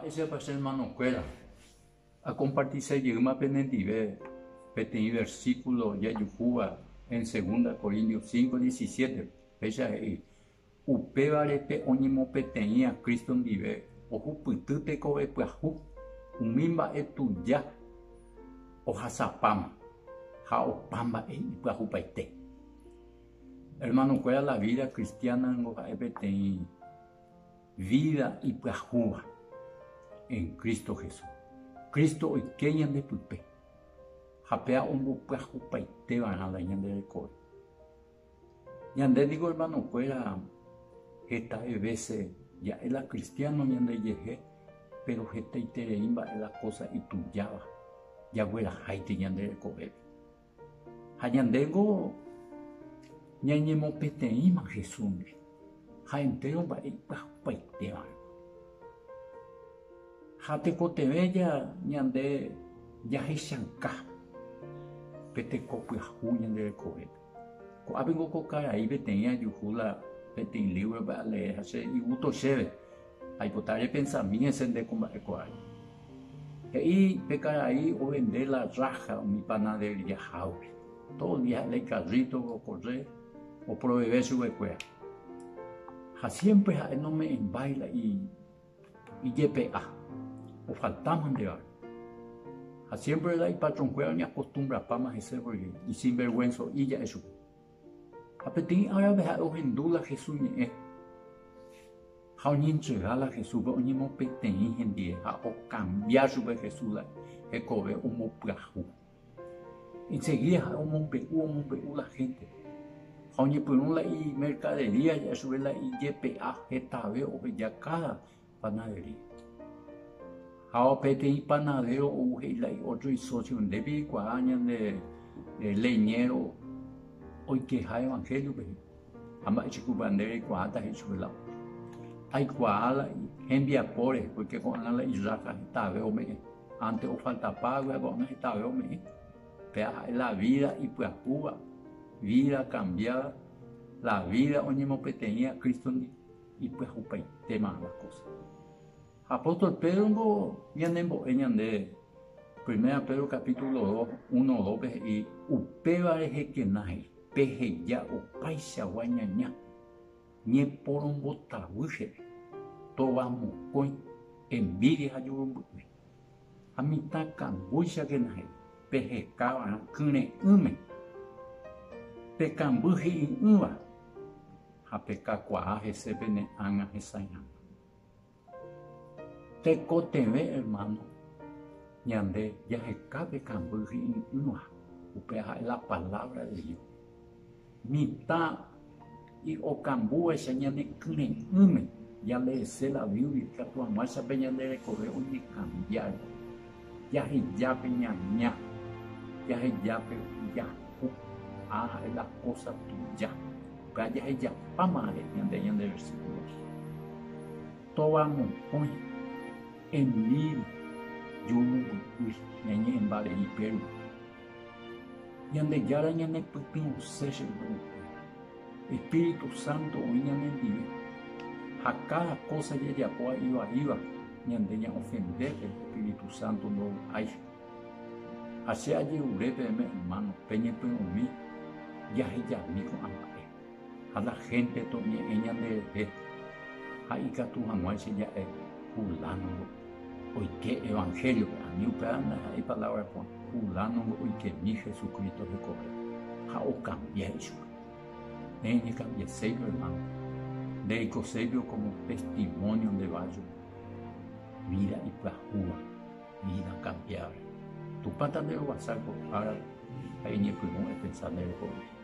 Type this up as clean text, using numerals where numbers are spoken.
Ese va a ser hermano Cuera. A compartirse yuma pendiente petí versículo ya yujuba en 2 Corintios 5:17. Pecha ahí. Upevare pe onimo peteía Cristo vive. Ojo putute kobe puahu. Umimba etuya. Oja zapama. Ja opamba puahu paite. Hermano Cuera, la vida cristiana en peteí. Vida y puahuba en Cristo Jesús. Cristo hoy que yande pupe. Japea un puahu paite van a la yande de cobre. Yande digo hermano Cuera, esta veces ya es la cristiano yande yeje, pero esta itereimba es la cosa y tu yaba. Ya huela jaite yande de cobre. Hayandego ñañemo peteima Jesús. Jaentero va y puahu paite van. Jate cotebella ñande ya hechanca pete copiajú ñande de cobre. Coabengo cocara ahí beteña yujula betin libro para leer hace y gusto cheve. Hay potare pensamiento de combate coay. Y pecar ahí o vender la raja mi panadería jaure. Todo el día le carrito o correr o proveer su becuea. Siempre no me embaila y YPA. O faltaban de algo. Siempre la patrón juega ni acostumbra para más ese y sin vergüenza y ya eso. A pedir ahora ve a ojendula Jesús ni es. Jaunin chegala Jesús va ni mo petein gente a o cambiar su Jesús la que cobe un mo plajú. Enseguida a un mo la gente. Jaunin por un la y mercadería ya sube la y YPA esta vez o ya cada panadería. Ahora pete panadero o otro y socio de bicuaña de leñero hoy que hay evangelio ve ama chico bandera y cuata hecho la hay cuala envía por porque con la Israel está veo me antes o falta pago con está veo me la vida y pues Cuba vida cambiada la vida onimo peteña Cristo y pues upay tema las cosas. Apóstol Pedro ñanembo de 1 Pedro capítulo 1:2 y upevare hekenai peje ya opaisa guañaña ñe porombo tabuche tobamo coin envidia ayurumbu a mitad cambucha que nahe peje cava kune ume pecambuji uva a peca cuaje se bene anga esaña. Te coteve hermano ñande ya se cabe cambuji inua upea la palabra de Dios mitad y o cambu ese ñande kune ume ya le sé la Biblia que tu amor se peña de correr un cambiar ya se ya peña ya se ya ya es la cosa tuya ya se ya pamare ñande versículos tomamos hoy en mí yo ñañe en vale y Perú ñande yara ñane pepino seche Espíritu Santo hoy ñane vive a cada cosa ya poa iba ñande ña ofender el Espíritu Santo no hay así allí urebe hermano peñe mí ya ella mijo amare a la gente toñe ella de ahí que tu jamás ya es fulano hoy que evangelio a mí hay palabra con fulano hoy que mi Jesucristo recoge a o cambia eso ni cambia sello hermano de sello como testimonio de valle vida y plajúa vida cambiar tu pata de lo vas a ahora ahí ni pudimos pensar en el joven